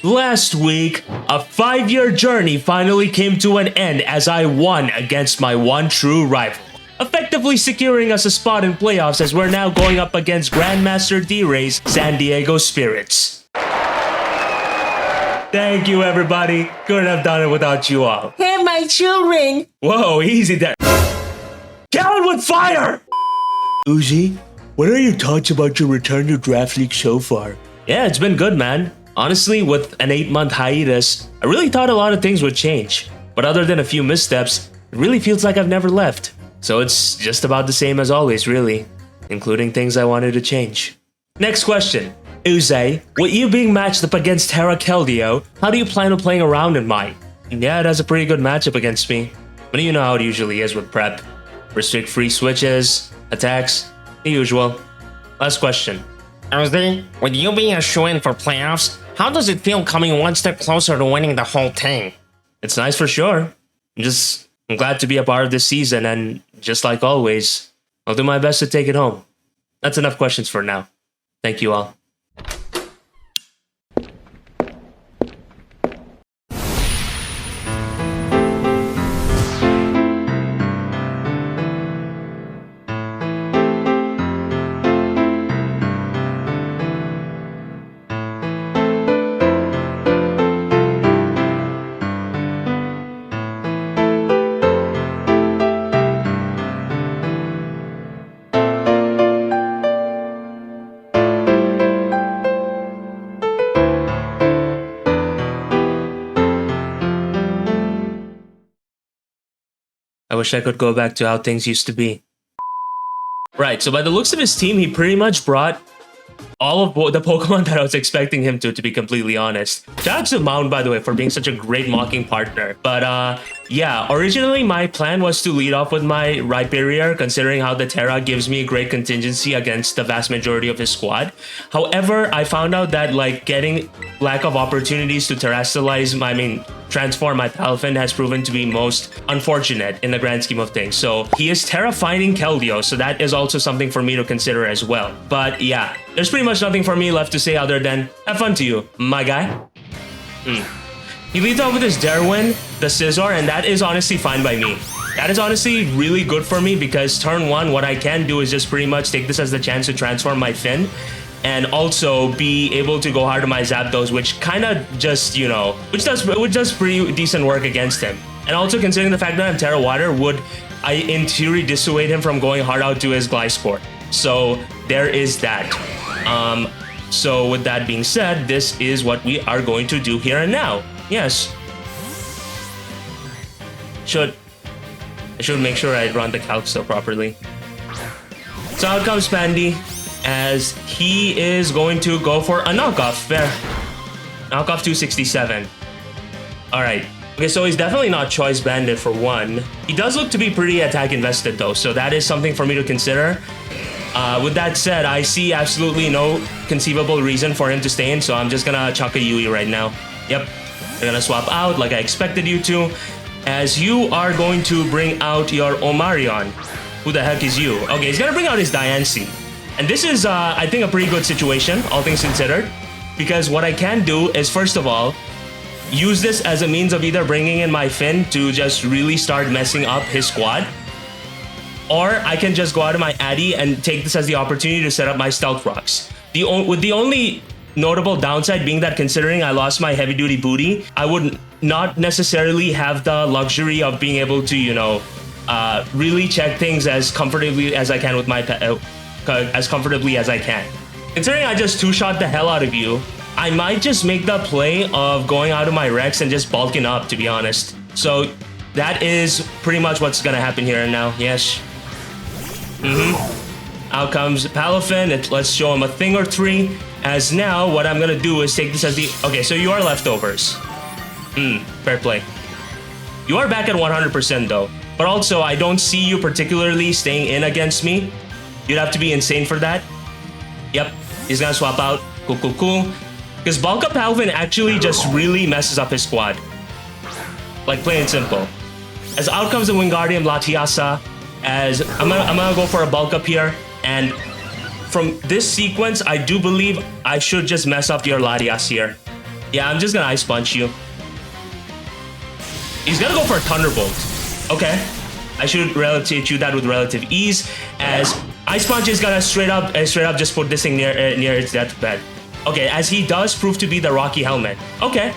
Last week, a 5-year journey finally came to an end as I won against my one true rival, effectively securing us a spot in playoffs as we're now going up against Grandmaster D.Rey's Sandiego Spirits. Thank you, everybody. Couldn't have done it without you all. Hey, my children! Whoa, easy there. Kill it with fire! Uzi, what are your thoughts about your return to Draft League so far? Yeah, it's been good, man. Honestly, with an 8-month hiatus, I really thought a lot of things would change. But other than a few missteps, it really feels like I've never left. So it's just about the same as always, really. Including things I wanted to change. Next question. Uzi, with you being matched up against Tera Keldeo, how do you plan on playing around in mine? Yeah, it has a pretty good matchup against me. But you know how it usually is with prep. Restrict free switches, attacks, the usual. Last question. Uzi, with you being a shoo-in for playoffs, how does it feel coming one step closer to winning the whole thing? It's nice for sure. I'm glad to be a part of this season, and just like always, I'll do my best to take it home. That's enough questions for now. Thank you all. I wish I could go back to how things used to be. Right, so by the looks of his team, he pretty much brought all of the Pokemon that I was expecting him to be completely honest. Shout out to Mound, by the way, for being such a great mocking partner. But yeah, originally my plan was to lead off with my Rhyperior, considering how the Tera gives me a great contingency against the vast majority of his squad. However, I found out that like getting lack of opportunities to transform my Palafin has proven to be most unfortunate in the grand scheme of things. So he is Tera finding Keldeo, so that is also something for me to consider as well. But yeah, there's pretty much nothing for me left to say other than have fun to you, my guy. He leads off with his Darwin, the Scizor, and that is honestly fine by me. That is honestly really good for me because turn 1, what I can do is just pretty much take this as the chance to transform my Finn and also be able to go hard on my Zapdos, which kind of just, you know, which does pretty decent work against him. And also considering the fact that I'm Tera Water, would I in theory dissuade him from going hard out to his Gliscor. So there is that. So with that being said, this is what we are going to do here and now. Yes. I should make sure I run the calc still properly. So out comes Pandy, as he is going to go for a knockoff. Fair. Knockoff 267. Alright. Okay, so he's definitely not Choice Bandit for one. He does look to be pretty attack invested though, so that is something for me to consider. With that said, I see absolutely no conceivable reason for him to stay in, so I'm just gonna chuck a Yui right now. Yep. We're gonna swap out like I expected you to, as you are going to bring out your Omarion. Who the heck is you? Okay, he's gonna bring out his Diancie. And this is, I think, a pretty good situation, all things considered. Because what I can do is, first of all, use this as a means of either bringing in my Finn to just really start messing up his squad. Or I can just go out of my Addy and take this as the opportunity to set up my Stealth Rocks. With the only notable downside being that considering I lost my heavy duty booty, I would not necessarily have the luxury of being able to, you know, really check things as comfortably as I can with my as comfortably as I can. Considering I just two-shot the hell out of you, I might just make the play of going out of my Rex and just bulking up, to be honest. So that is pretty much what's gonna happen here and now. Yes. Out comes Palafin. Let's show him a thing or three. As now, what I'm gonna do is take this as the... Okay, so you are leftovers. Fair play. You are back at 100% though. But also, I don't see you particularly staying in against me. You'd have to be insane for that. Yep, he's gonna swap out. Cool. Because Bulk Up Palafin actually just really messes up his squad. Like, plain and simple. As out comes the Wingardium Latiasa, as I'm gonna go for a Bulk Up here, and from this sequence, I do believe I should just mess up your Latias here. Yeah, I'm just gonna Ice Punch you. He's gonna go for a Thunderbolt. Okay. I should relative you that with relative ease, as Ice Punch is gonna straight up just put this thing near its deathbed. Okay, as he does prove to be the Rocky Helmet. Okay.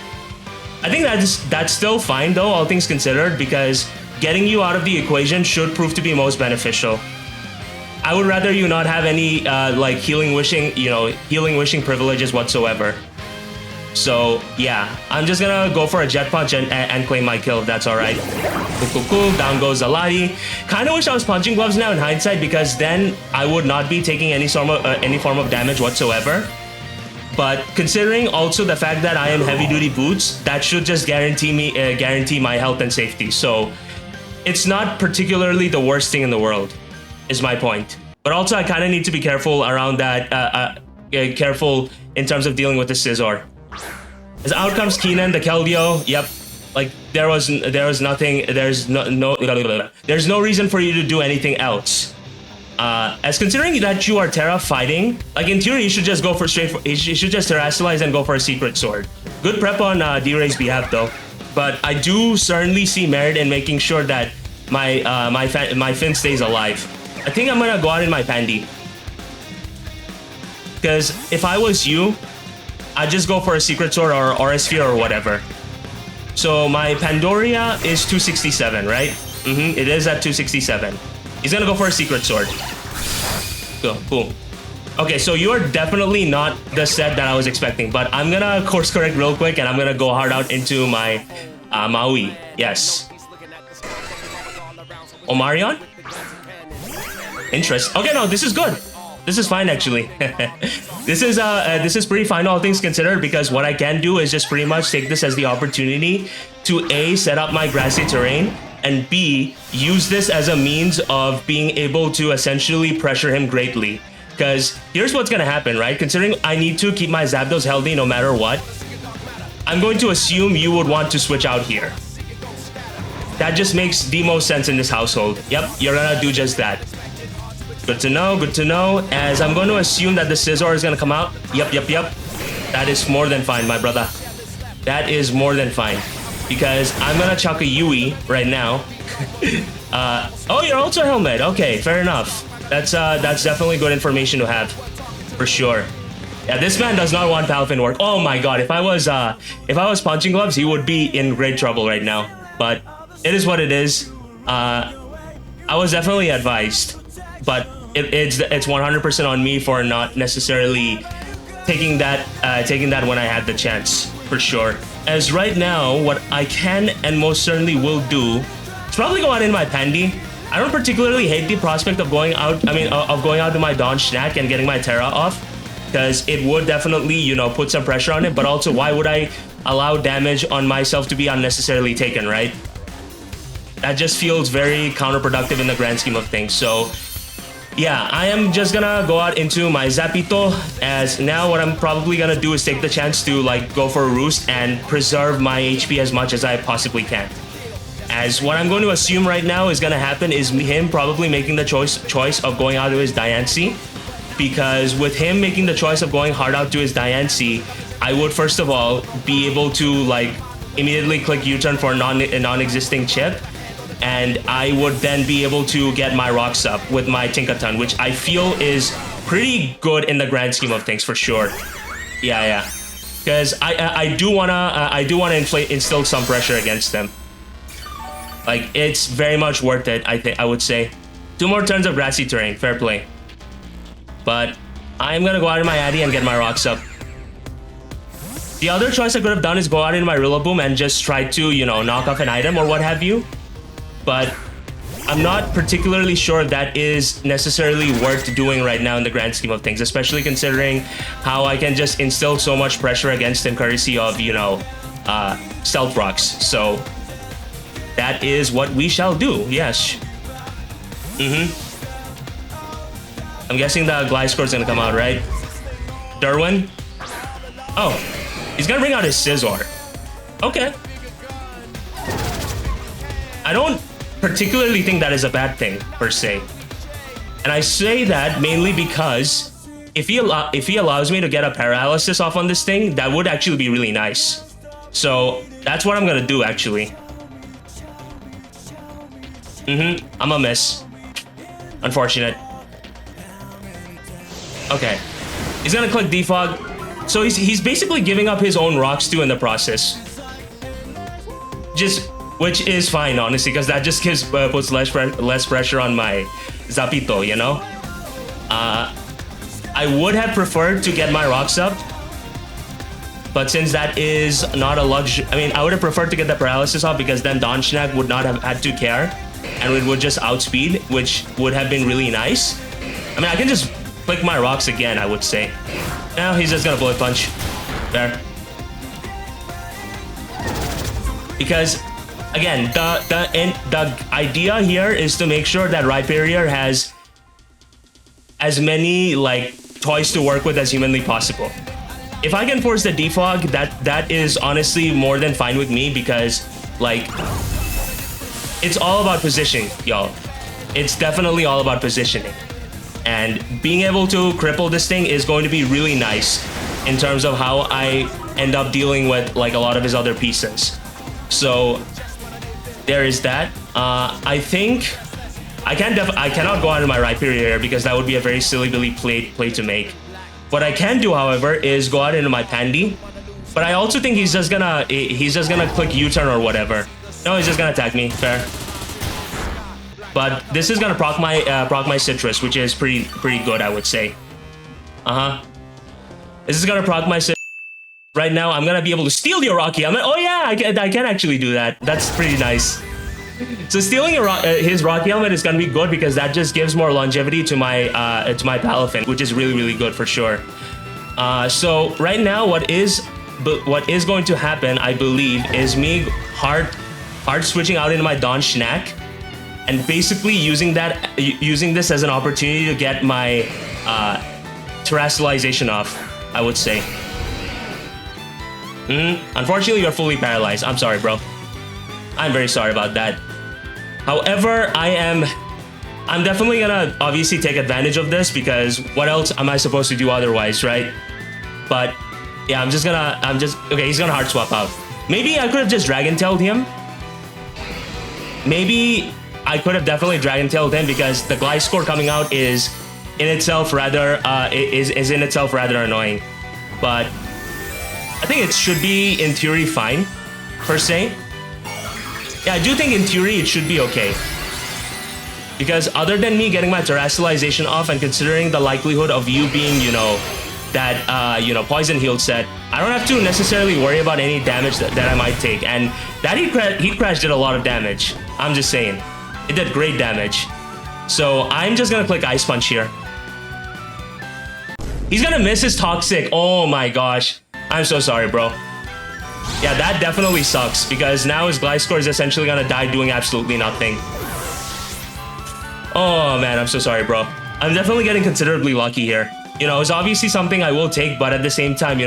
I think that's still fine though, all things considered, because getting you out of the equation should prove to be most beneficial. I would rather you not have any like healing wishing privileges whatsoever. So yeah, I'm just gonna go for a Jet Punch and claim my kill if that's alright. Cool. Down goes Aladi. Kinda wish I was Punching Gloves now in hindsight, because then I would not be taking any form of damage whatsoever. But considering also the fact that I am heavy duty boots, that should just guarantee my health and safety. So it's not particularly the worst thing in the world, is my point. But also I kind of need to be careful around that, careful in terms of dealing with the Scizor. As out comes Keenan, the Keldeo. Yep, like there was nothing. There's no reason for you to do anything else. As considering that you are Tera fighting, like in theory, you should just go for you should just Terrasilize and go for a Secret Sword. Good prep on D.Rey's behalf though, but I do certainly see merit in making sure that my Finn stays alive. I think I'm gonna go out in my Pandy, because if I was you, I'd just go for a Secret Sword or Aura Sphere or whatever. So my Pandoria is 267, right? It is at 267. He's gonna go for a Secret Sword. Cool. Okay, so you are definitely not the set that I was expecting, but I'm gonna course correct real quick and I'm gonna go hard out into my Maui. Yes. Omarion? Interest. Okay, no, this is good. This is fine actually. This is pretty fine all things considered, because what I can do is just pretty much take this as the opportunity to A, set up my grassy terrain, and B, use this as a means of being able to essentially pressure him greatly. Because here's what's gonna happen, right? Considering I need to keep my Zapdos healthy no matter what, I'm going to assume you would want to switch out here. That just makes the most sense in this household. Yep, you're gonna do just that. Good to know, as I'm going to assume that the Scizor is going to come out. Yep. That is more than fine, my brother. That is more than fine. Because I'm going to chuck a Yui right now. Oh, you're also Helmet. Okay, fair enough. That's definitely good information to have. For sure. Yeah, this man does not want Palafin work. Oh my god, if I was Punching Gloves, he would be in great trouble right now. But it is what it is. I was definitely advised. But it's 100% on me for not necessarily taking that when I had the chance, for sure. As right now, what I can and most certainly will do is probably go out in my Pandy. I don't particularly hate the prospect of going out. Of going out to my Dawn Snack and getting my Tera off, because it would definitely, put some pressure on it. But also, why would I allow damage on myself to be unnecessarily taken, right? That just feels very counterproductive in the grand scheme of things. So yeah, I am just gonna go out into my Zapito, as now what I'm probably gonna do is take the chance to go for a Roost and preserve my HP as much as I possibly can. As what I'm going to assume right now is gonna happen is him probably making the choice of going out to his Diancie, because with him making the choice of going hard out to his Diancie, I would first of all be able to immediately click U-turn for a non-existing chip, and I would then be able to get my rocks up with my Tinkaton, which I feel is pretty good in the grand scheme of things, for sure. Yeah. Because I do wanna instill some pressure against them. It's very much worth it. I would say 2 more turns of grassy terrain, fair play. But I'm gonna go out in my Addy and get my rocks up. The other choice I could have done is go out in my Rillaboom and just try to knock off an item or what have you. But I'm not particularly sure that is necessarily worth doing right now in the grand scheme of things, especially considering how I can just instill so much pressure against him courtesy of, Stealth Rocks. So that is what we shall do, yes. I'm guessing the Gliscor is gonna come out, right? Derwin? Oh, he's gonna bring out his Scizor. Okay. I don't particularly think that is a bad thing, per se. And I say that mainly because if he allows me to get a paralysis off on this thing, that would actually be really nice. So that's what I'm gonna do actually. I'm a miss. Unfortunate. Okay. He's gonna click defog. So he's basically giving up his own rocks too in the process. Which is fine, honestly, because that just puts less pressure on my Zapito, you know? I would have preferred to get my rocks up, but since that is not a luxury, I mean, I would have preferred to get the paralysis off because then Donchnak would not have had to care, and it would just outspeed, which would have been really nice. I mean, I can just click my rocks again, I would say. Now he's just gonna bullet punch. There. Because, again, the idea here is to make sure that Rhyperior has as many, like, toys to work with as humanly possible. If I can force the defog, that is honestly more than fine with me because, like, it's all about positioning, y'all. It's definitely all about positioning. And being able to cripple this thing is going to be really nice in terms of how I end up dealing with, like, a lot of his other pieces. So there is that. I think I cannot go out of my Rhyperior here because that would be a very silly play to make. What I can do, however, is go out into my Pandy. But I also think he's just gonna click U-turn or whatever. No, he's just gonna attack me. Fair. But this is gonna proc my Citrus, which is pretty good, I would say. This is gonna proc my Citrus. Right now, I'm gonna be able to steal your Rocky Helmet. Oh yeah, I can actually do that. That's pretty nice. So stealing his Rocky Helmet is gonna be good because that just gives more longevity to my Palafin, which is really good for sure. So right now, what is going to happen, I believe, is me hard switching out into my Donchnak, and basically using this as an opportunity to get my terrestrialization off, I would say. Unfortunately, you're fully paralyzed. I'm sorry, bro. I'm very sorry about that. However, I'm definitely gonna obviously take advantage of this because what else am I supposed to do otherwise, right? But yeah, okay, he's gonna hard swap out. Maybe I could have just Dragon Tailed him. Maybe I could have definitely Dragon Tailed him because the Gliscor coming out is in itself rather annoying. But I think it should be in theory fine, per se. Yeah, I do think in theory it should be okay. Because other than me getting my terrestrialization off and considering the likelihood of you being, poison healed set, I don't have to necessarily worry about any damage that I might take. And that Heat Crash did a lot of damage. I'm just saying. It did great damage. So I'm just gonna click Ice Punch here. He's gonna miss his Toxic. Oh my gosh. I'm so sorry, bro. Yeah, that definitely sucks because now his Gliscor is essentially gonna die doing absolutely nothing. Oh man, I'm so sorry, bro. I'm definitely getting considerably lucky here. It's obviously something I will take, but at the same time,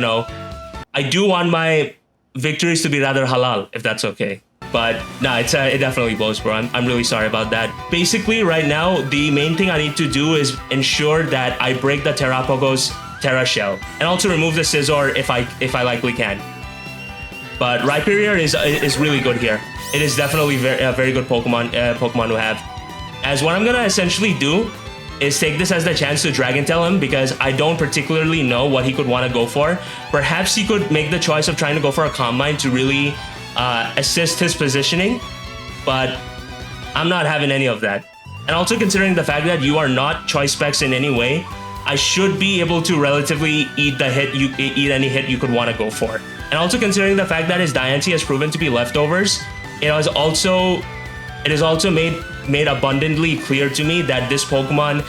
I do want my victories to be rather halal, if that's okay. But nah, it definitely blows, bro. I'm really sorry about that. Basically, right now, the main thing I need to do is ensure that I break the Terrapogo's Terra Shell, and also remove the Scizor if I likely can. But Rhyperior is really good here. It is definitely a very good Pokemon to have. As what I'm gonna essentially do is take this as the chance to Dragon Tail him because I don't particularly know what he could want to go for. Perhaps he could make the choice of trying to go for a Calm Mind to really assist his positioning, but I'm not having any of that. And also considering the fact that you are not choice specs in any way, I should be able to relatively eat any hit you could want to go for. And also considering the fact that his Diancie has proven to be leftovers, it is also made abundantly clear to me that this Pokemon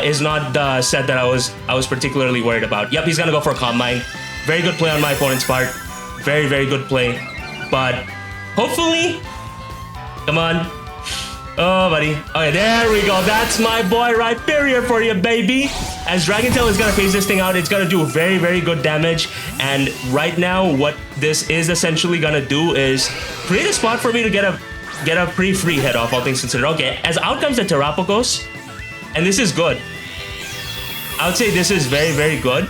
is not the set that I was particularly worried about. Yep, he's gonna go for a Calm Mind. Very good play on my opponent's part. Very good play. But hopefully, come on. Oh, buddy. Okay, there we go. That's my boy Rhyperior for you, baby. As Dragon Tail is gonna phase this thing out, it's gonna do very good damage. And right now, what this is essentially gonna do is create a spot for me to get a pretty free hit off, all things considered. Okay, as out comes the Terrapagos, and this is good. I would say this is very, very good.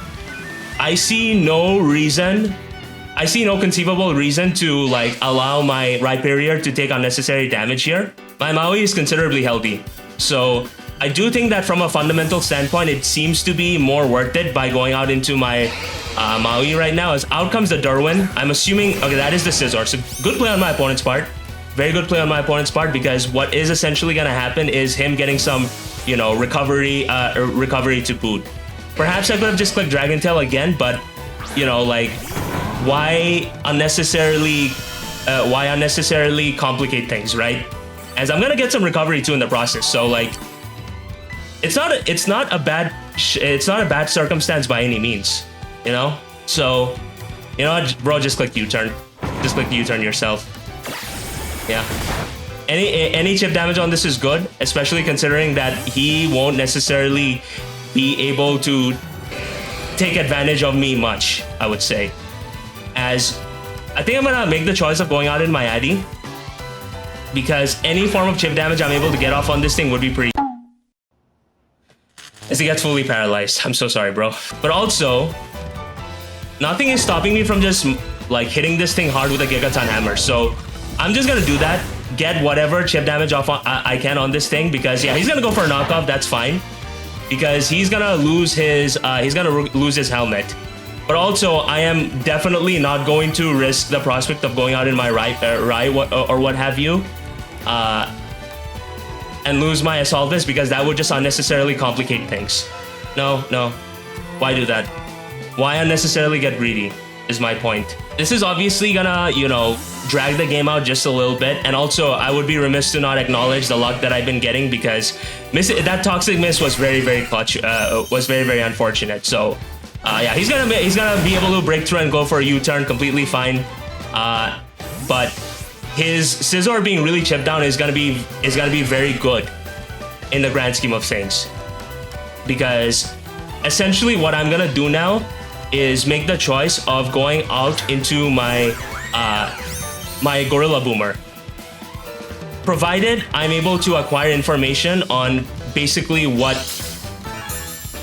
I see no conceivable reason to like allow my Rhyperior to take unnecessary damage here. My Maui is considerably healthy. So I do think that from a fundamental standpoint, it seems to be more worth it by going out into my Maui right now. As out comes the Derwin. I'm assuming, okay, that is the Scizor. So good play on my opponent's part. Very good play on my opponent's part, because what is essentially going to happen is him getting some, you know, recovery to boot. Perhaps I could have just clicked Dragon Tail again, but, you know, like, why unnecessarily complicate things, right? As I'm gonna get some recovery too in the process. So like, it's not a bad circumstance by any means, you know. So, you know what, bro, just click U-turn. Just click U-turn yourself. Yeah. Any chip damage on this is good, especially considering that he won't necessarily be able to take advantage of me much, I would say. As I think I'm gonna make the choice of going out in my Addy, because any form of chip damage I'm able to get off on this thing would be pretty. As he gets fully paralyzed. I'm so sorry, bro. But also, nothing is stopping me from just like hitting this thing hard with a Gigaton Hammer. So I'm just gonna do that, get whatever chip damage off I can on this thing, because yeah, he's gonna go for a knockoff. That's fine, because he's gonna lose his helmet. But also, I am definitely not going to risk the prospect of going out in my Rai or what have you, and lose my Assaultus, because that would just unnecessarily complicate things. No. Why do that? Why unnecessarily get greedy is my point. This is obviously gonna, you know, drag the game out just a little bit. And also, I would be remiss to not acknowledge the luck that I've been getting, because that Toxic Miss was very, very clutch, was very, very unfortunate. So, yeah, he's gonna be able to break through and go for a U-turn completely fine. But his Scizor being really chipped down is gonna be very good in the grand scheme of things, because essentially what I'm gonna do now is make the choice of going out into my my Gorilla Boomer, provided I'm able to acquire information on basically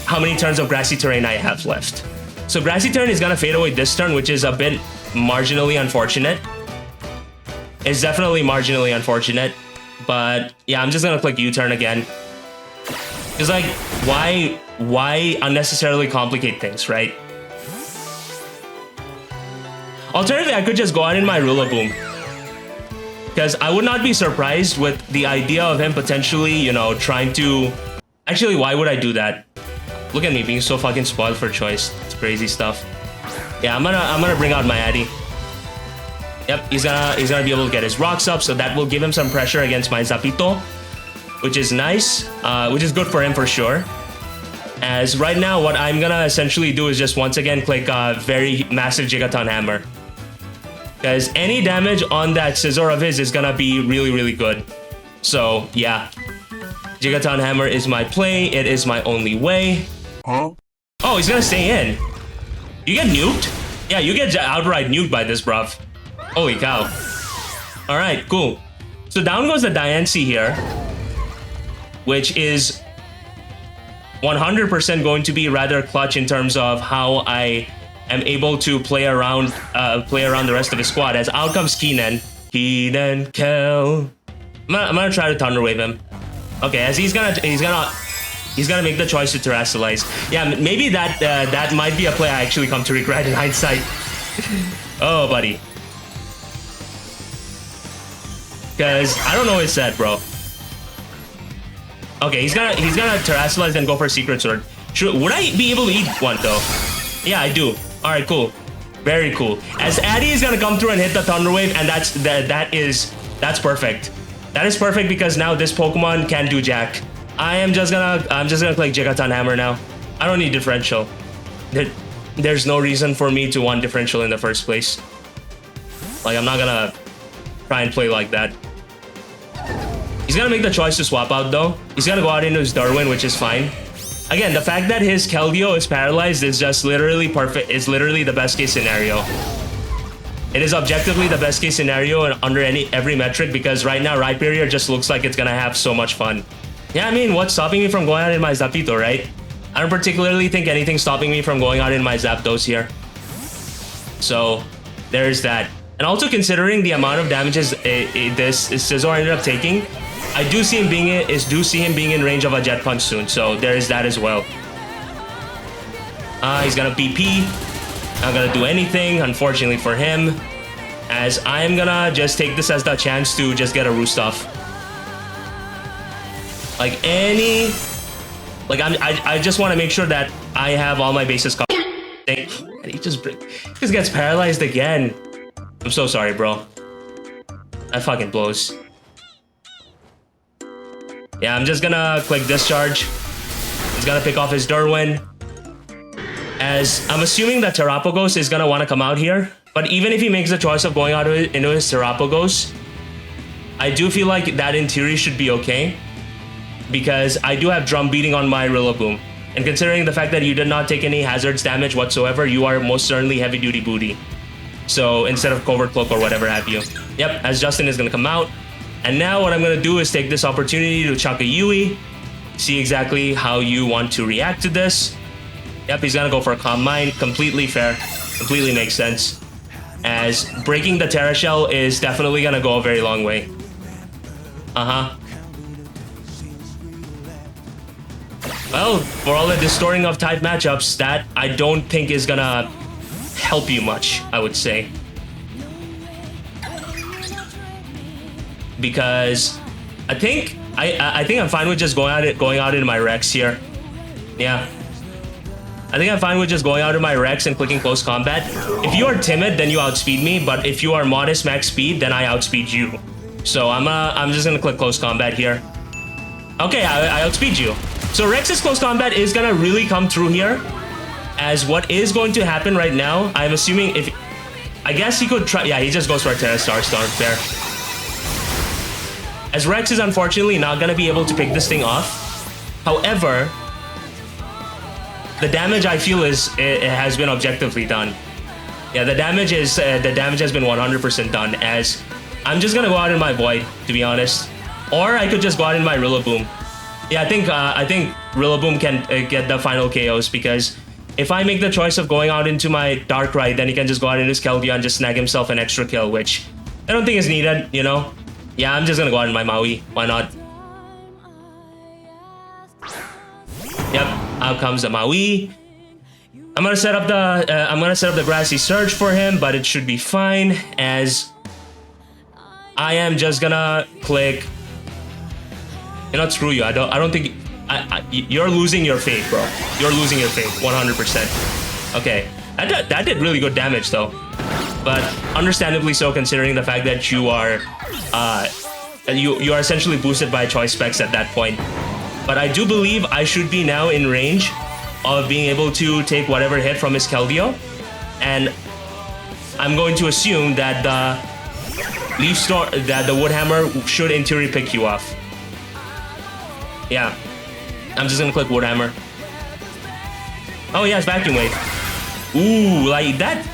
how many turns of Grassy Terrain I have left. So Grassy Terrain is gonna fade away this turn, which is a bit marginally unfortunate. It's definitely marginally unfortunate, but yeah, I'm just gonna click U-turn again. It's like, why unnecessarily complicate things, right? Alternatively, I could just go out in my Rillaboom, because I would not be surprised with the idea of him potentially, you know, trying to... Actually, why would I do that? Look at me being so fucking spoiled for choice. It's crazy stuff. Yeah, I'm gonna bring out my Addy. Yep, he's gonna be able to get his rocks up, so that will give him some pressure against my Zapito, which is nice, which is good for him for sure. As right now, what I'm gonna essentially do is just once again click very massive Gigaton Hammer, because any damage on that Scizor of his is gonna be really, really good. So yeah, Gigaton Hammer is my play. It is my only way. Huh? Oh, he's gonna stay in. You get nuked? Yeah, you get outright nuked by this, bruv. Holy cow. Alright, cool. So down goes the Diancie here, which is 100% going to be rather clutch in terms of how I am able to play around the rest of his squad. As out comes Keenan. Keenan Kel. I'm gonna try to Thunder Wave him. Okay, as he's gonna make the choice to Terrasilize. Yeah, maybe that might be a play I actually come to regret in hindsight. Oh, buddy. Because I don't know what it said, bro. Okay, he's gonna Terrasilize and go for a Secret Sword. Sure, would I be able to eat one though? Yeah, I do. All right, cool. Very cool. As Addy is gonna come through and hit the Thunder Wave, and that's perfect. That is perfect, because now this Pokemon can't do jack. I'm just gonna click Gigaton Hammer now. I don't need differential. There's no reason for me to want differential in the first place. Like, I'm not gonna try and play like that. He's gonna make the choice to swap out though. He's gonna go out into his Darwin, which is fine. Again, the fact that his Keldeo is paralyzed is just literally perfect. It's literally the best case scenario. It is objectively the best case scenario under every metric, because right now Rhyperior just looks like it's gonna have so much fun. Yeah, I mean, what's stopping me from going out in my Zapito, right? I don't particularly think anything's stopping me from going out in my Zapdos here. So there's that. And also considering the amount of damages this Scizor ended up taking, I do see him being in range of a Jet Punch soon. So there is that as well. He's gonna BP. Not gonna do anything, unfortunately for him, as I'm gonna just take this as the chance to just get a Roost off. I just want to make sure that I have all my bases covered. And he just gets paralyzed again. I'm so sorry, bro. That fucking blows. Yeah, I'm just gonna click Discharge. He's gonna pick off his Derwin, as I'm assuming that Terapagos is gonna want to come out here. But even if he makes the choice of going out into his Terapagos, I do feel like that in theory should be okay, because I do have Drum Beating on my Rillaboom. And considering the fact that you did not take any hazards damage whatsoever, you are most certainly heavy duty booty. So instead of Covert Cloak or whatever have you. Yep, as Justin is gonna come out. And now what I'm gonna do is take this opportunity to chuck a Yui. See exactly how you want to react to this. Yep, he's gonna go for a Calm Mind. Completely fair. Completely makes sense. As breaking the Terra Shell is definitely gonna go a very long way. Well, for all the distorting of type matchups, that I don't think is gonna help you much, I would say. Because I think I'm fine with just going out in my Rex here. Yeah. I think I'm fine with just going out in my Rex and clicking Close Combat. If you are timid, then you outspeed me, but if you are modest max speed, then I outspeed you. So I'm just gonna click Close Combat here. Okay, I outspeed you. So Rex's Close Combat is gonna really come through here, as what is going to happen right now, I'm assuming I guess he could try, yeah, he just goes for a Terra Star Storm, fair. As Rex is unfortunately not gonna be able to pick this thing off. However, the damage I feel it has been objectively done. Yeah, the damage has been 100% done, as I'm just gonna go out in my Void, to be honest. Or I could just go out in my Rillaboom. Yeah, I think Rillaboom can get the final KOs, because if I make the choice of going out into my Darkrai, then he can just go out into his Keldeo and just snag himself an extra kill, which I don't think is needed, you know? Yeah, I'm just gonna go out in my Maui. Why not? Yep, out comes the Maui. I'm gonna set up the Grassy Surge for him, but it should be fine, as I am just gonna click. You know, screw you. I don't think you're losing your faith, bro. You're losing your faith, 100%. Okay, that did really good damage though, but understandably so, considering the fact that you are essentially boosted by choice specs at that point. But I do believe I should be now in range of being able to take whatever hit from his Keldeo, and I'm going to assume that the Leaf Storm, that the Wood Hammer should in theory pick you off. Yeah, I'm just gonna click Wood Hammer. Oh yeah, it's Vacuum Wave. Ooh, like that.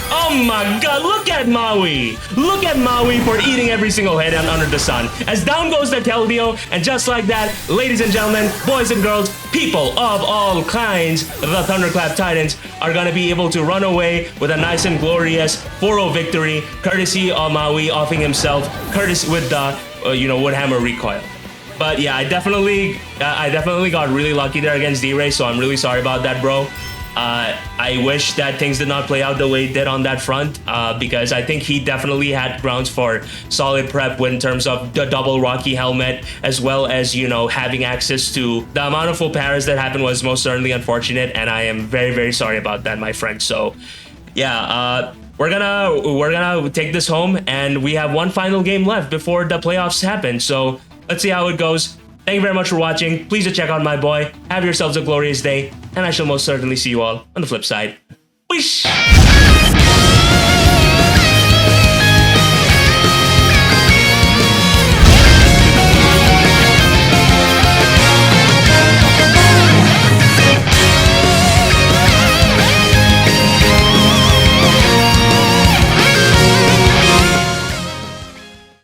Oh my god, look at Maui! Look at Maui for eating every single head under the sun. As down goes the Keldeo, and just like that, ladies and gentlemen, boys and girls, people of all kinds, the Thunderclap Titans are gonna be able to run away with a nice and glorious 4-0 victory, courtesy of Maui offing himself, courtesy with the Wood Hammer recoil. But yeah, I definitely got really lucky there against D.Rey, so I'm really sorry about that, bro. I wish that things did not play out the way it did on that front, because I think he definitely had grounds for solid prep in terms of the double Rocky helmet, as well as, having access to the amount of full paras that happened was most certainly unfortunate, and I am very, very sorry about that, my friend. So yeah, we're gonna take this home, and we have one final game left before the playoffs happen. So let's see how it goes. Thank you very much for watching. Please do check out my boy. Have yourselves a glorious day, and I shall most certainly see you all on the flip side. Wish.